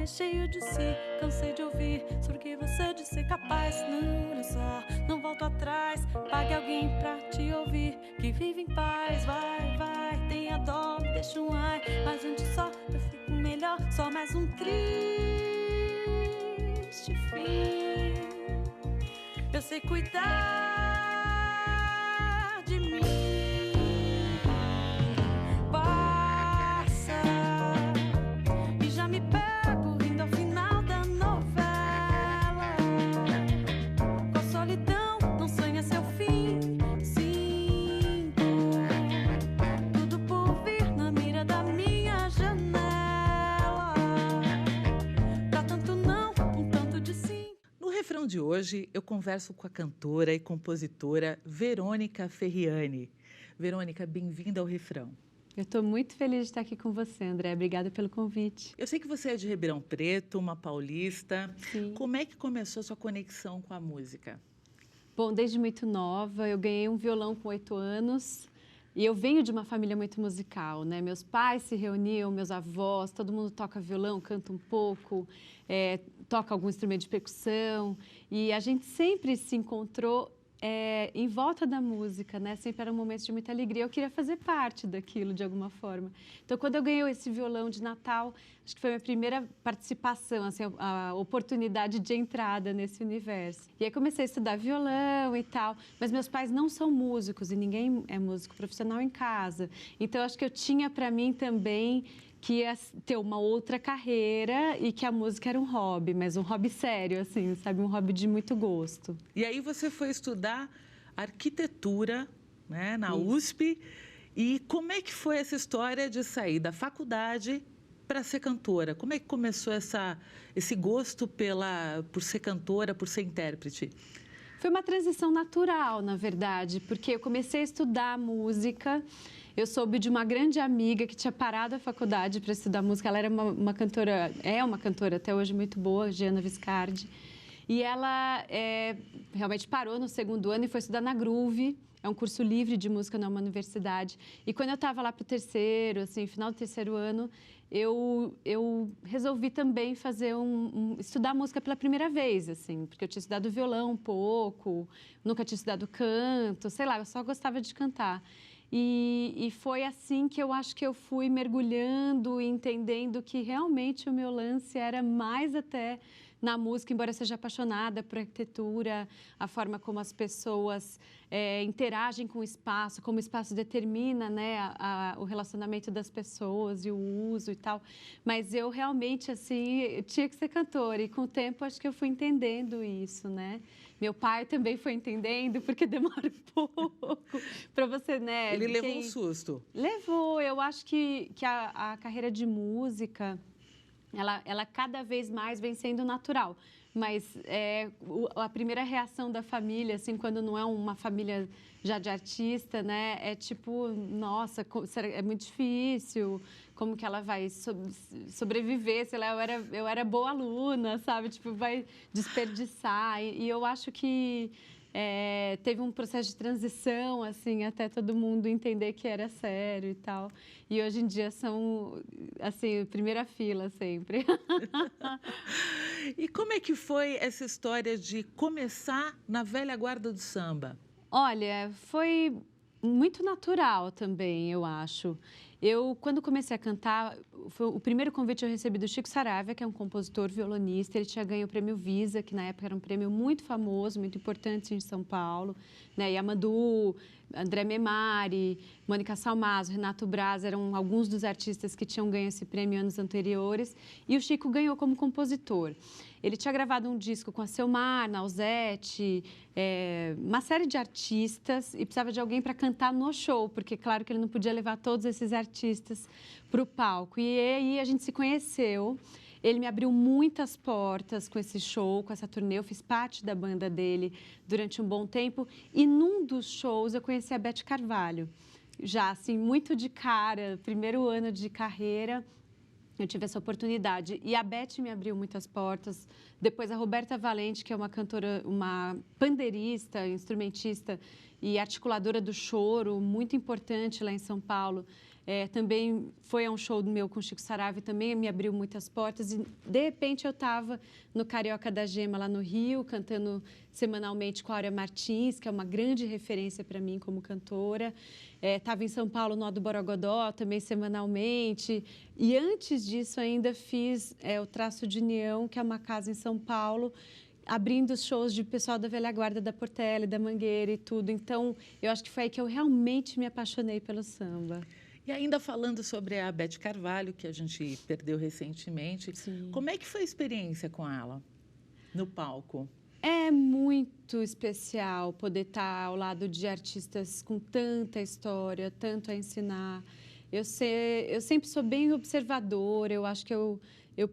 mais cheio de si. Cansei de ouvir sobre o que você de ser capaz. Não, olha só, não volto atrás. Pague alguém pra te ouvir, que vive em paz. Vai, vai, tenha dó, me deixa um ai. Mas antes só eu fico melhor. Só mais um triste fim. Eu sei cuidar de mim. Passa e já me pego rindo ao final da novela. Com a solidão não sonha seu fim. Sinto tudo por vir na mira da minha janela. Pra tanto não, um tanto de sim. No refrão de hoje, eu converso com a cantora e compositora Verônica Ferriani. Verônica, bem-vinda ao refrão. Eu estou muito feliz de estar aqui com você, André. Obrigada pelo convite. Eu sei que você é de Ribeirão Preto, uma paulista. Sim. Como é que começou a sua conexão com a música? Bom, desde muito nova, eu ganhei um violão com 8 anos. E eu venho de uma família muito musical, né? Meus pais se reuniam, meus avós, todo mundo toca violão, canta um pouco, toca algum instrumento de percussão. E a gente sempre se encontrou em volta da música, né? Sempre era um momento de muita alegria. Eu queria fazer parte daquilo, de alguma forma. Então, quando eu ganhei esse violão de Natal, acho que foi a minha primeira participação, assim, a oportunidade de entrada nesse universo. E aí comecei a estudar violão e tal, mas meus pais não são músicos e ninguém é músico profissional em casa. Então, acho que eu tinha para mim também que ia ter uma outra carreira e que a música era um hobby, mas um hobby sério, assim, sabe? Um hobby de muito gosto. E aí você foi estudar arquitetura, né, na Isso. USP. E como é que foi essa história de sair da faculdade para ser cantora? Como é que começou esse gosto por ser cantora, por ser intérprete? Foi uma transição natural, na verdade, porque eu comecei a estudar música. Eu soube de uma grande amiga que tinha parado a faculdade para estudar música. Ela era uma cantora, é uma cantora até hoje muito boa, Giana Viscardi. E ela realmente parou no segundo ano e foi estudar na Groove. É um curso livre de música numa universidade. E quando eu estava lá para o terceiro, assim, final do terceiro ano, eu resolvi também fazer estudar música pela primeira vez, assim, porque eu tinha estudado violão um pouco, nunca tinha estudado canto, sei lá, eu só gostava de cantar. E foi assim que eu acho que eu fui mergulhando e entendendo que realmente o meu lance era mais até na música, embora eu seja apaixonada por arquitetura, a forma como as pessoas interagem com o espaço, como o espaço determina, né, o relacionamento das pessoas e o uso e tal. Mas eu realmente, assim, tinha que ser cantora e com o tempo acho que eu fui entendendo isso, né? Meu pai também foi entendendo, porque demora um pouco para você, né? Ele levou um susto. Levou. Eu acho que a carreira de música, ela cada vez mais vem sendo natural. Mas a primeira reação da família, assim, quando não é uma família já de artista, né? É tipo, nossa, é muito difícil, como que ela vai sobreviver? Sei lá, eu era boa aluna, sabe? Tipo, vai desperdiçar. E eu acho que teve um processo de transição, assim, até todo mundo entender que era sério e tal. E hoje em dia são, assim, primeira fila sempre. E como é que foi essa história de começar na velha guarda do samba? Olha, foi muito natural também, eu acho. Quando comecei a cantar, o primeiro convite eu recebi do Chico Saravia, que é um compositor, violonista. Ele tinha ganho o prêmio Visa, que na época era um prêmio muito famoso, muito importante em São Paulo, né? Yamandu, André Memari, Mônica Salmazo, Renato Braz, eram alguns dos artistas que tinham ganho esse prêmio anos anteriores. E o Chico ganhou como compositor. Ele tinha gravado um disco com a Selmar, Nausete, uma série de artistas e precisava de alguém para cantar no show, porque claro que ele não podia levar todos esses artistas para o palco. E aí a gente se conheceu. Ele me abriu muitas portas com esse show, com essa turnê. Eu fiz parte da banda dele durante um bom tempo. E num dos shows eu conheci a Beth Carvalho. Já, assim, muito de cara, primeiro ano de carreira, eu tive essa oportunidade. E a Beth me abriu muitas portas. Depois a Roberta Valente, que é uma cantora, uma pandeirista, instrumentista e articuladora do choro, muito importante lá em São Paulo. também foi a um show meu com o Chico Saraiva e também me abriu muitas portas. E, de repente, eu estava no Carioca da Gema, lá no Rio, cantando semanalmente com a Áurea Martins, que é uma grande referência para mim como cantora. Estava em São Paulo, no do Borogodó, também semanalmente. E antes disso, ainda fiz o Traço de União, que é uma casa em São Paulo, abrindo os shows de pessoal da velha guarda, da Portela, da Mangueira e tudo. Então, eu acho que foi aí que eu realmente me apaixonei pelo samba. E ainda falando sobre a Beth Carvalho, que a gente perdeu recentemente, Sim. Como é que foi a experiência com ela no palco? É muito especial poder estar ao lado de artistas com tanta história, tanto a ensinar. Eu sempre sou bem observadora, eu acho que eu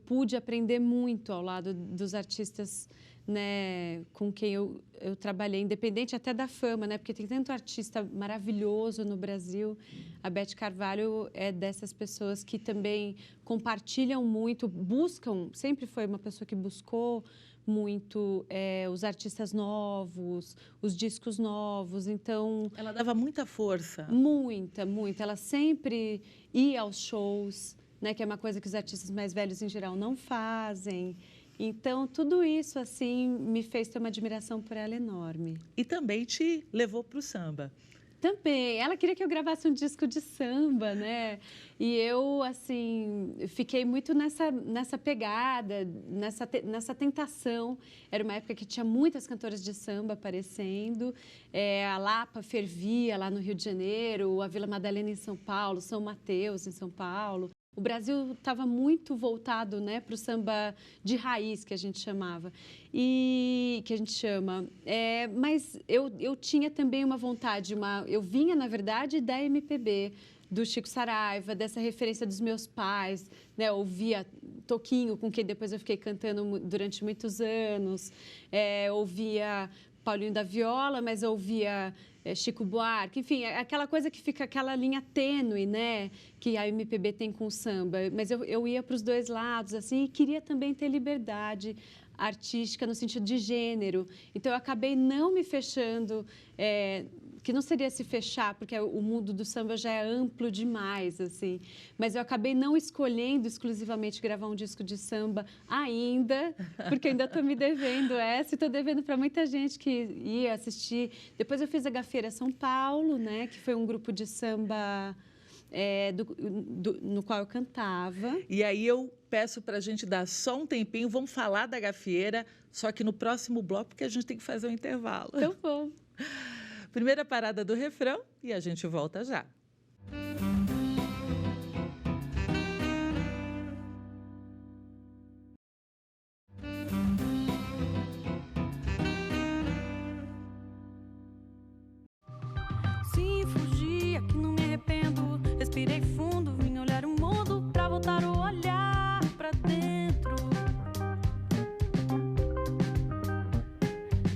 pude aprender muito ao lado dos artistas, né, com quem eu trabalhei, independente até da fama, né, porque tem tanto artista maravilhoso no Brasil. A Beth Carvalho é dessas pessoas que também compartilham muito, buscam, sempre foi uma pessoa que buscou muito os artistas novos, os discos novos, então... Ela dava muita força. Muita, muita. Ela sempre ia aos shows, né, que é uma coisa que os artistas mais velhos, em geral, não fazem. Então, tudo isso, assim, me fez ter uma admiração por ela enorme. E também te levou para o samba. Também. Ela queria que eu gravasse um disco de samba, né? E eu, assim, fiquei muito nessa pegada, nessa tentação. Era uma época que tinha muitas cantoras de samba aparecendo. A Lapa fervia lá no Rio de Janeiro, a Vila Madalena em São Paulo, São Mateus em São Paulo. O Brasil estava muito voltado, né, para o samba de raiz, que a gente chamava, e que a gente chama. Mas eu tinha também uma vontade, eu vinha, na verdade, da MPB, do Chico Saraiva, dessa referência dos meus pais, né, ouvia Toquinho, com quem depois eu fiquei cantando durante muitos anos, ouvia Paulinho da Viola, mas ouvia Chico Buarque, enfim, aquela coisa que fica aquela linha tênue, né, que a MPB tem com o samba. Mas eu ia para os dois lados, assim, e queria também ter liberdade artística no sentido de gênero. Então, eu acabei não me fechando, que não seria se fechar, porque o mundo do samba já é amplo demais, assim. Mas eu acabei não escolhendo exclusivamente gravar um disco de samba ainda, porque ainda estou me devendo essa e estou devendo para muita gente que ia assistir. Depois eu fiz a Gafieira São Paulo, né, que foi um grupo de samba no qual eu cantava. E aí eu peço para a gente dar só um tempinho, vamos falar da Gafieira, só que no próximo bloco, porque a gente tem que fazer um intervalo. Então vamos. Primeira parada do refrão e a gente volta já. Sim, fugi, aqui não me arrependo. Respirei fundo, vim olhar o mundo pra voltar o olhar pra dentro.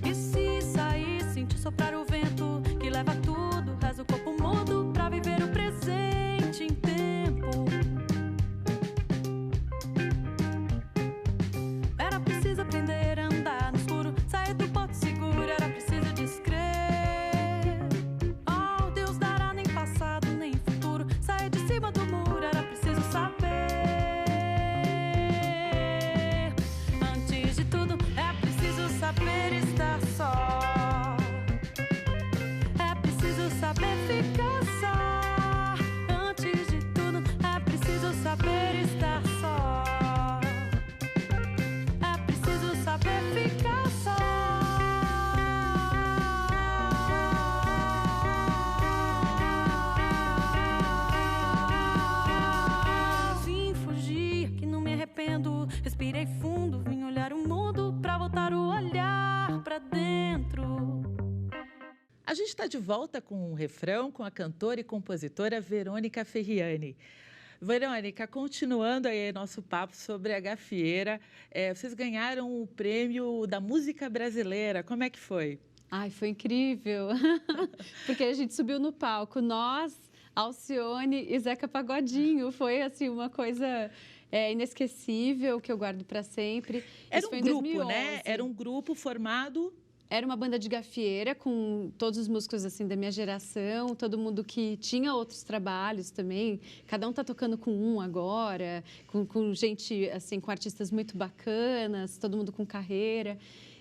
E se sair, sentir soprar o vento que leva tudo, reza o corpo mudo pra viver o presente em tempo. Era preciso aprender a andar no escuro, sair do porto seguro, era preciso descrever. Respirei fundo, vim olhar o mundo pra voltar o olhar pra dentro. A gente está de volta com um refrão com a cantora e compositora Verônica Ferriani. Verônica, continuando aí nosso papo sobre a Gafieira, vocês ganharam o prêmio da música brasileira, como é que foi? Ai, foi incrível, porque a gente subiu no palco, nós, Alcione e Zeca Pagodinho, foi assim uma coisa... inesquecível, que eu guardo para sempre. Era Isso um foi em grupo, 2011. né? Era um grupo formado... Era uma banda de gafieira com todos os músicos assim da minha geração, todo mundo que tinha outros trabalhos também. Cada um está tocando com um agora, com gente assim, com artistas muito bacanas, todo mundo com carreira.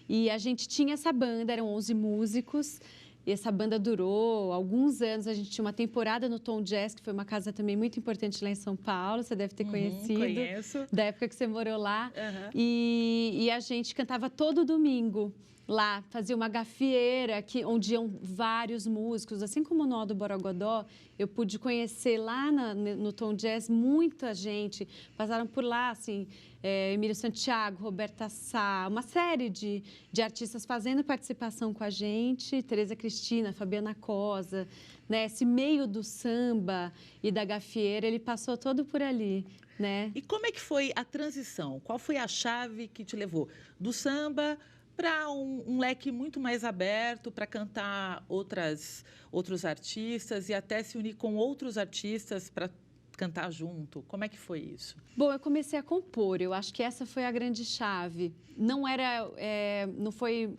E a gente tinha essa banda, eram 11 músicos. E essa banda durou alguns anos. A gente tinha uma temporada no Tom Jazz, que foi uma casa também muito importante lá em São Paulo. Você deve ter conhecido. Conheço. Da época que você morou lá. E a gente cantava todo domingo lá, fazia uma gafieira onde iam vários músicos. Assim como no Aldo Borogodó, eu pude conhecer lá no Tom Jazz muita gente. Passaram por lá, assim, Emílio Santiago, Roberta Sá, uma série de artistas fazendo participação com a gente. Tereza Cristina, Fabiana Cosa, né? Esse meio do samba e da gafieira, ele passou todo por ali, né? E como é que foi a transição? Qual foi a chave que te levou do samba para um leque muito mais aberto, para cantar outros artistas e até se unir com outros artistas para cantar junto? Como é que foi isso? Bom, eu comecei a compor. Eu acho que essa foi a grande chave. Não foi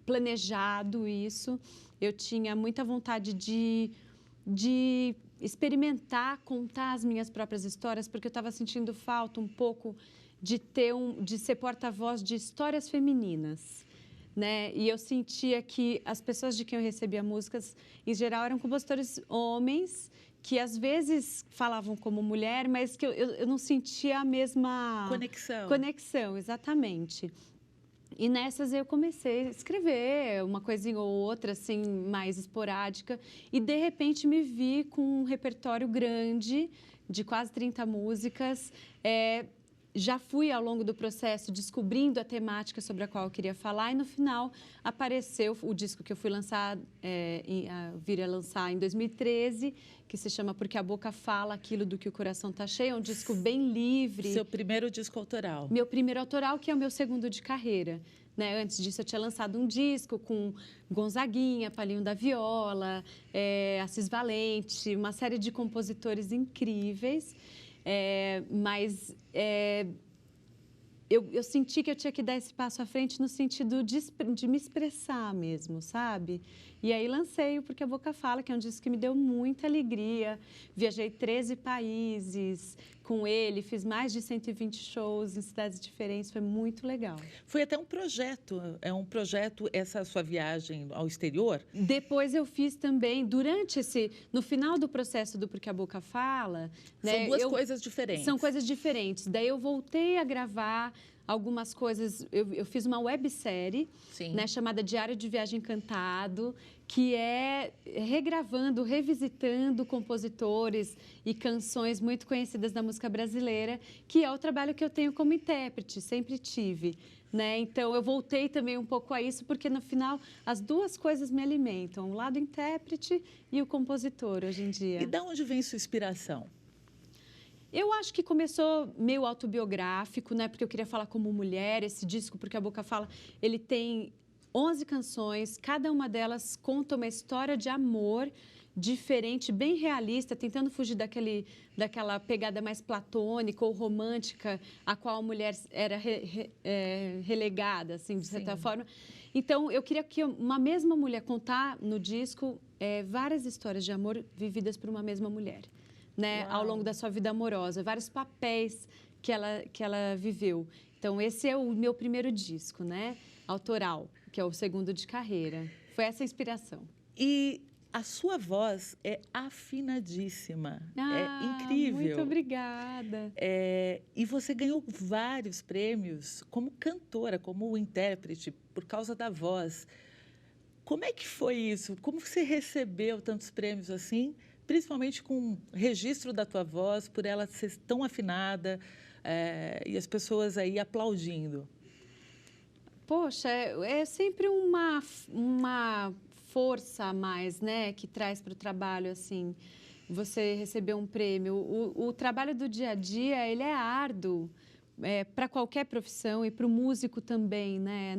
planejado isso. Eu tinha muita vontade de experimentar, contar as minhas próprias histórias, porque eu estava sentindo falta um pouco de ser porta-voz de histórias femininas, né? E eu sentia que as pessoas de quem eu recebia músicas, em geral, eram compositores homens que às vezes falavam como mulher, mas que eu não sentia a mesma conexão, exatamente. E nessas eu comecei a escrever uma coisinha ou outra, assim, mais esporádica, e de repente me vi com um repertório grande de quase 30 músicas. Já fui, ao longo do processo, descobrindo a temática sobre a qual eu queria falar, e no final apareceu o disco que eu fui vir a lançar em 2013, que se chama Porque a Boca Fala Aquilo do que o Coração Tá Cheio. É um disco bem livre. Seu primeiro disco autoral. Meu primeiro autoral, que é o meu segundo de carreira, né? Antes disso, eu tinha lançado um disco com Gonzaguinha, Palinho da Viola, Assis Valente, uma série de compositores incríveis. Mas eu senti que eu tinha que dar esse passo à frente no sentido de me expressar mesmo, sabe? E aí lancei o Porque a Boca Fala, que é um disco que me deu muita alegria. Viajei 13 países com ele, fiz mais de 120 shows em cidades diferentes, foi muito legal. Foi até um projeto, essa sua viagem ao exterior? Depois eu fiz também, no final do processo do Porque a Boca Fala... São duas coisas diferentes. São coisas diferentes. Daí eu voltei a gravar algumas coisas, eu fiz uma websérie, né, chamada Diário de Viagem Cantado, que é regravando, revisitando compositores e canções muito conhecidas da música brasileira, que é o trabalho que eu tenho como intérprete, sempre tive, né? Então, eu voltei também um pouco a isso, porque, no final, as duas coisas me alimentam, o lado intérprete e o compositor, hoje em dia. E de onde vem sua inspiração? Eu acho que começou meio autobiográfico, né? Porque eu queria falar como mulher. Esse disco, Porque a Boca Fala, ele tem 11 canções. Cada uma delas conta uma história de amor diferente, bem realista, tentando fugir daquela pegada mais platônica ou romântica a qual a mulher era relegada, assim, de certa forma. Então, eu queria que uma mesma mulher contar no disco várias histórias de amor vividas por uma mesma mulher. Né, ao longo da sua vida amorosa, vários papéis que ela viveu. Então, esse é o meu primeiro disco, né, autoral, que é o segundo de carreira. Foi essa a inspiração. E a sua voz é afinadíssima, é incrível. Muito obrigada. E você ganhou vários prêmios como cantora, como intérprete, por causa da voz. Como é que foi isso? Como você recebeu tantos prêmios assim? Principalmente com o registro da tua voz, por ela ser tão afinada e as pessoas aí aplaudindo. Poxa, é sempre uma força a mais, né, que traz para o trabalho, assim, você receber um prêmio. O trabalho do dia a dia, ele é árduo para qualquer profissão e para o músico também, né?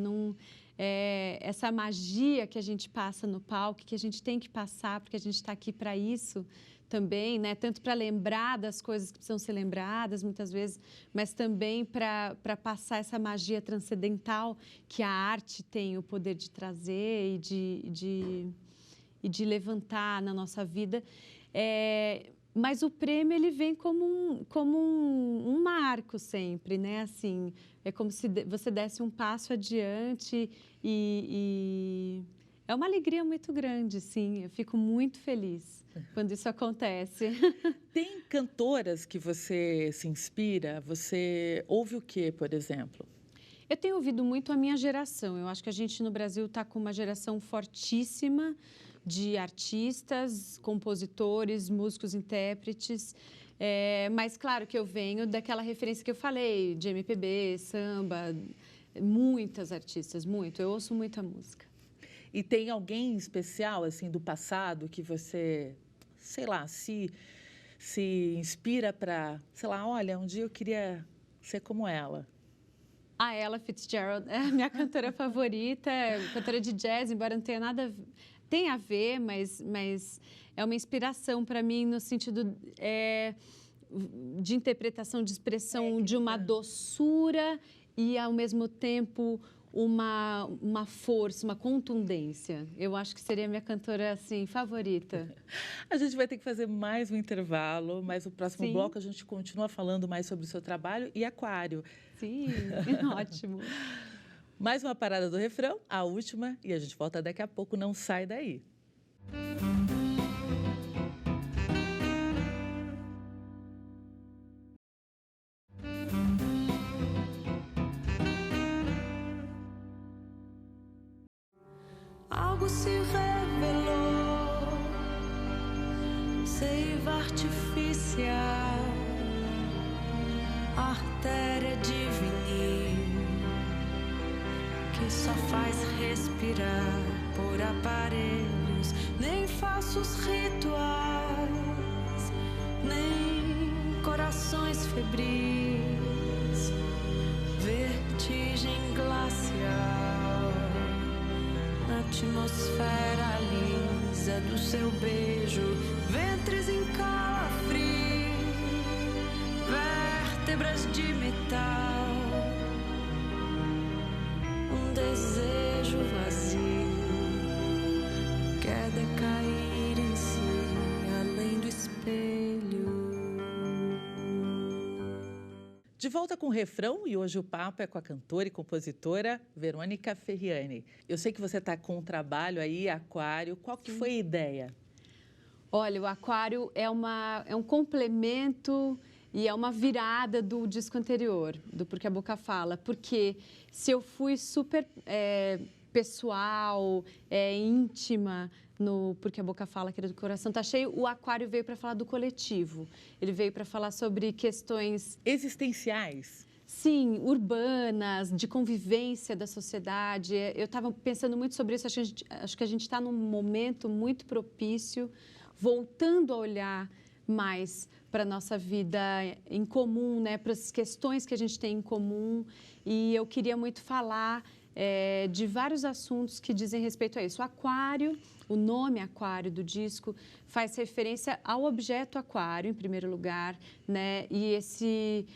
Essa magia que a gente passa no palco, que a gente tem que passar, porque a gente está aqui para isso, também, né? Tanto para lembrar das coisas que precisam ser lembradas, muitas vezes, mas também para passar essa magia transcendental que a arte tem o poder de trazer e de levantar na nossa vida. Mas o prêmio, ele vem como um marco sempre, né? Assim, é como se você desse um passo adiante e é uma alegria muito grande, sim. Eu fico muito feliz quando isso acontece. Tem cantoras que você se inspira? Você ouve o quê, por exemplo? Eu tenho ouvido muito a minha geração. Eu acho que a gente no Brasil está com uma geração fortíssima de artistas, compositores, músicos, intérpretes. Mas, claro, que eu venho daquela referência que eu falei, de MPB, samba, muitas artistas, muito. Eu ouço muita música. E tem alguém especial, assim, do passado que você, sei lá, se inspira para, sei lá, olha, um dia eu queria ser como ela? A Ella Fitzgerald é a minha cantora favorita, cantora de jazz, embora não tenha nada... Tem a ver, mas é uma inspiração para mim no sentido de interpretação, de expressão, de uma doçura e, ao mesmo tempo, uma força, uma contundência. Eu acho que seria a minha cantora, assim, favorita. A gente vai ter que fazer mais um intervalo, mas no próximo Sim. bloco a gente continua falando mais sobre o seu trabalho e Aquário. Sim, ótimo. Mais uma parada do refrão, a última, e a gente volta daqui a pouco, não sai daí. Algo se revelou, seiva artificial, artéria de vinil que só faz respirar por aparelhos, nem falsos rituais, nem corações febris, vertigem glacial, atmosfera lisa do seu beijo, ventres em calafrio, vértebras de metal, um desejo vazio quer decair em si, além do espelho. De volta com o refrão, e hoje o papo é com a cantora e compositora Verônica Ferriani. Eu sei que você está com um trabalho aí, Aquário. Qual que foi a ideia? Olha, o Aquário é um complemento e é uma virada do disco anterior, do Porque a Boca Fala. Porque se eu fui super pessoal, íntima no Porque a Boca Fala, querido coração tá cheio, o Aquário veio para falar do coletivo. Ele veio para falar sobre questões existenciais. Sim, urbanas, de convivência da sociedade. Eu estava pensando muito sobre isso, acho que a gente está num momento muito propício, voltando a olhar mais para a nossa vida em comum, né? Para as questões que a gente tem em comum. E eu queria muito falar de vários assuntos que dizem respeito a isso. O Aquário, o nome Aquário do disco, faz referência ao objeto aquário, em primeiro lugar, né? E esse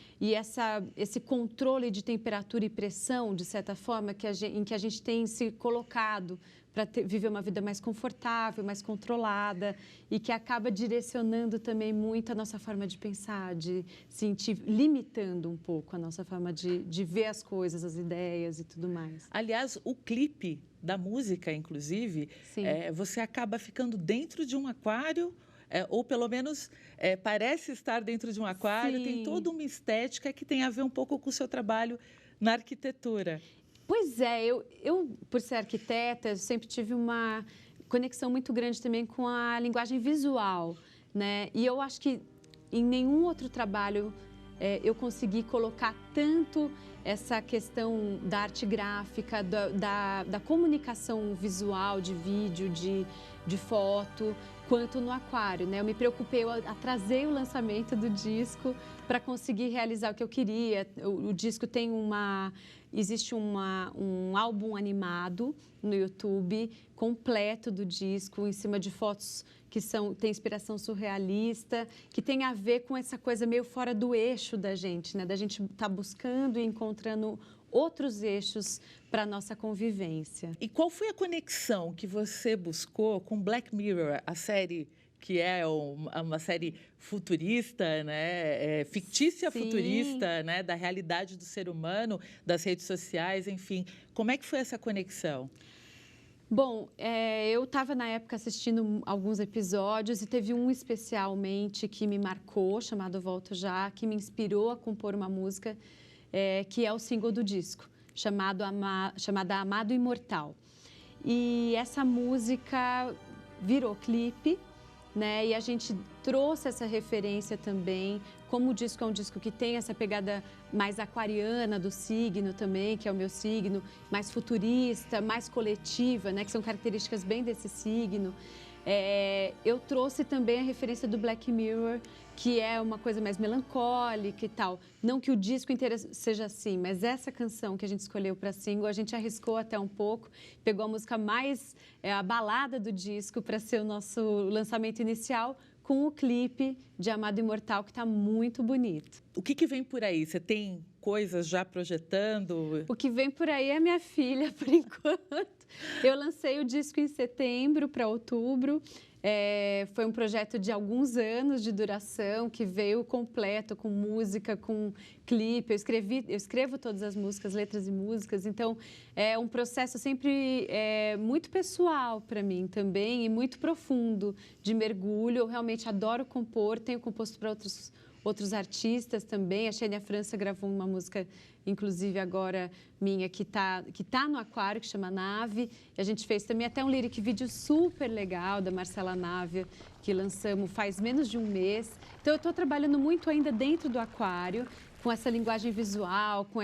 controle de temperatura e pressão, de certa forma, em que a gente tem se colocado para viver uma vida mais confortável, mais controlada e que acaba direcionando também muito a nossa forma de pensar, de sentir, limitando um pouco a nossa forma de ver as coisas, as ideias e tudo mais. Aliás, o clipe da música, inclusive, você acaba ficando dentro de um aquário, ou pelo menos parece estar dentro de um aquário. Sim. Tem toda uma estética que tem a ver um pouco com o seu trabalho na arquitetura. Pois é, eu, por ser arquiteta, eu sempre tive uma conexão muito grande também com a linguagem visual, né? E eu acho que em nenhum outro trabalho eu consegui colocar tanto essa questão da arte gráfica, da comunicação visual, de vídeo, de foto, quanto no Aquário, né? Eu me preocupei, eu atrasei o lançamento do disco para conseguir realizar o que eu queria. O disco tem existe um álbum animado no YouTube completo do disco, em cima de fotos que tem inspiração surrealista, que tem a ver com essa coisa meio fora do eixo da gente, né? Da gente estar buscando e encontrando outros eixos para a nossa convivência. E qual foi a conexão que você buscou com Black Mirror, a série que é uma série futurista, né? Fictícia Sim. futurista, né? Da realidade do ser humano, das redes sociais, enfim. Como é que foi essa conexão? Bom, eu estava na época assistindo alguns episódios e teve um especialmente que me marcou, chamado Volto Já, que me inspirou a compor uma música que é o single do disco, chamada Amado Imortal. E essa música virou clipe, né? E a gente trouxe essa referência também, como o disco é um disco que tem essa pegada mais aquariana do signo também, que é o meu signo, mais futurista, mais coletiva, né? Que são características bem desse signo. Eu trouxe também a referência do Black Mirror, que é uma coisa mais melancólica e tal. Não que o disco inteiro seja assim, mas essa canção que a gente escolheu para single, a gente arriscou até um pouco, pegou a música mais, a balada do disco para ser o nosso lançamento inicial, com o clipe de Amado Imortal, que está muito bonito. O que vem por aí? Você tem coisas já projetando? O que vem por aí é minha filha, por enquanto. Eu lancei o disco em setembro para outubro. Foi um projeto de alguns anos de duração, que veio completo, com música, com clipe. Eu escrevo todas as músicas, letras e músicas, então é um processo sempre muito pessoal para mim também e muito profundo, de mergulho. Eu realmente adoro compor, tenho composto para outros artistas também. A Xenia França gravou uma música, inclusive agora minha, que tá no Aquário, que chama Nave. E a gente fez também até um lyric vídeo super legal da Marcela Navia, que lançamos faz menos de um mês. Então eu estou trabalhando muito ainda dentro do Aquário, com essa linguagem visual, com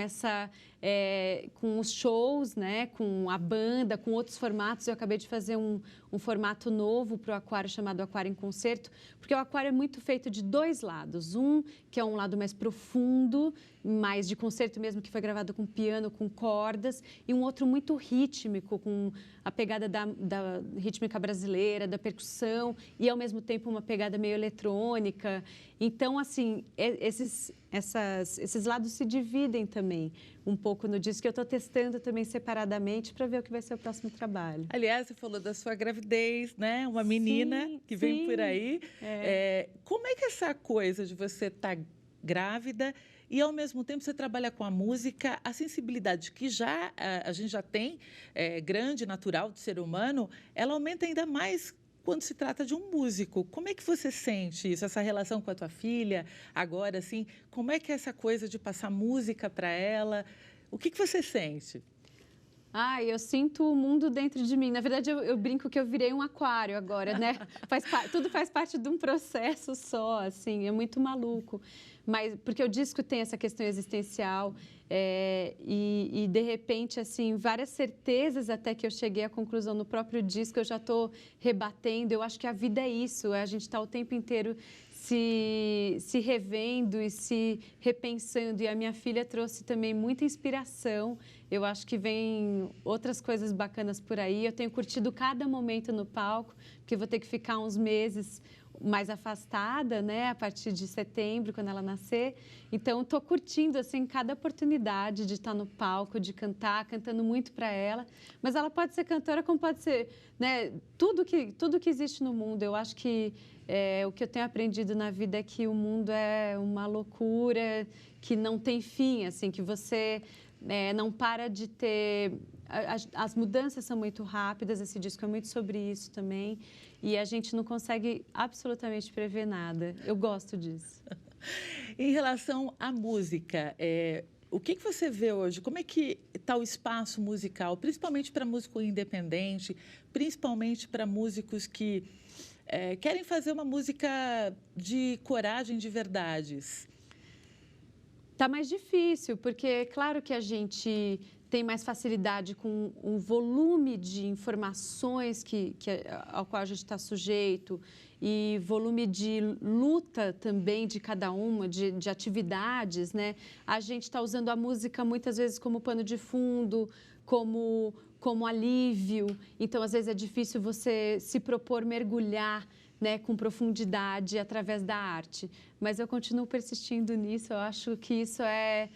os shows, né, com a banda, com outros formatos. Eu acabei de fazer um formato novo para o Aquário, chamado Aquário em Concerto, porque o Aquário é muito feito de dois lados. Um, que é um lado mais profundo, mais de concerto mesmo, que foi gravado com piano, com cordas, e um outro muito rítmico, com a pegada da rítmica brasileira, da percussão, e ao mesmo tempo uma pegada meio eletrônica. Então, assim, esses lados se dividem também um pouco no disco, que eu estou testando também separadamente para ver o que vai ser o próximo trabalho. Aliás, você falou da sua gravidez, né? Uma menina que vem por aí. Como é que essa coisa de você estar grávida e, ao mesmo tempo, você trabalha com a música, a sensibilidade que a gente já tem, grande, natural do ser humano, ela aumenta ainda mais quando se trata de um músico. Como é que você sente isso, essa relação com a tua filha agora, assim? Como é que é essa coisa de passar música para ela? O que você sente? Eu sinto o mundo dentro de mim. Na verdade, eu brinco que eu virei um aquário agora, né? Tudo faz parte de um processo só, assim, é muito maluco. Mas porque o disco tem essa questão existencial e de repente, assim, várias certezas até que eu cheguei à conclusão no próprio disco, eu já estou rebatendo. Eu acho que a vida é isso, a gente está o tempo inteiro se revendo e se repensando. E a minha filha trouxe também muita inspiração. Eu acho que vem outras coisas bacanas por aí. Eu tenho curtido cada momento no palco, porque vou ter que ficar uns meses mais afastada, né, a partir de setembro, quando ela nascer. Então, estou curtindo, assim, cada oportunidade de estar no palco, de cantar, cantando muito para ela. Mas ela pode ser cantora, como pode ser, né, tudo que existe no mundo. Eu acho que o que eu tenho aprendido na vida é que o mundo é uma loucura, que não tem fim, assim, que você não para de ter... As mudanças são muito rápidas, esse disco é muito sobre isso também, e a gente não consegue absolutamente prever nada. Eu gosto disso. Em relação à música, o que você vê hoje? Como é que está o espaço musical, principalmente para músico independente, principalmente para músicos que querem fazer uma música de coragem, de verdades? Está mais difícil, porque claro que a gente tem mais facilidade com o volume de informações ao qual a gente está sujeito e volume de luta também de cada uma, de atividades, né? A gente está usando a música muitas vezes como pano de fundo, como alívio. Então, às vezes é difícil você se propor mergulhar, né, com profundidade através da arte. Mas eu continuo persistindo nisso, eu acho que isso é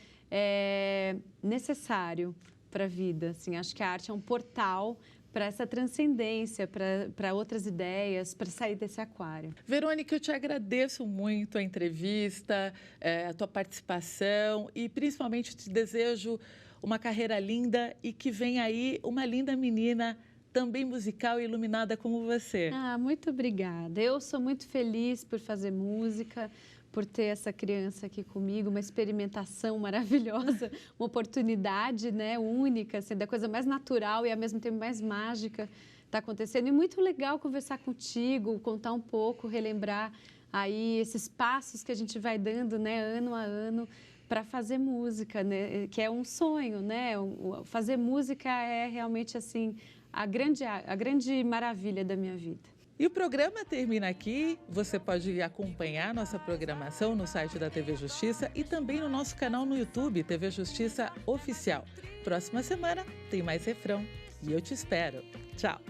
necessário para a vida. Assim, acho que a arte é um portal para essa transcendência, para outras ideias, para sair desse aquário. Verônica, eu te agradeço muito a entrevista, a tua participação e principalmente te desejo uma carreira linda e que venha aí uma linda menina também musical e iluminada como você. Muito obrigada. Eu sou muito feliz por fazer música, por ter essa criança aqui comigo, uma experimentação maravilhosa, uma oportunidade, né, única, assim, da coisa mais natural e ao mesmo tempo mais mágica está acontecendo. E muito legal conversar contigo, contar um pouco, relembrar aí esses passos que a gente vai dando, né, ano a ano, para fazer música, né, que é um sonho, né? Fazer música é realmente assim a grande maravilha da minha vida. E o programa termina aqui. Você pode acompanhar nossa programação no site da TV Justiça e também no nosso canal no YouTube, TV Justiça Oficial. Próxima semana tem mais refrão e eu te espero. Tchau!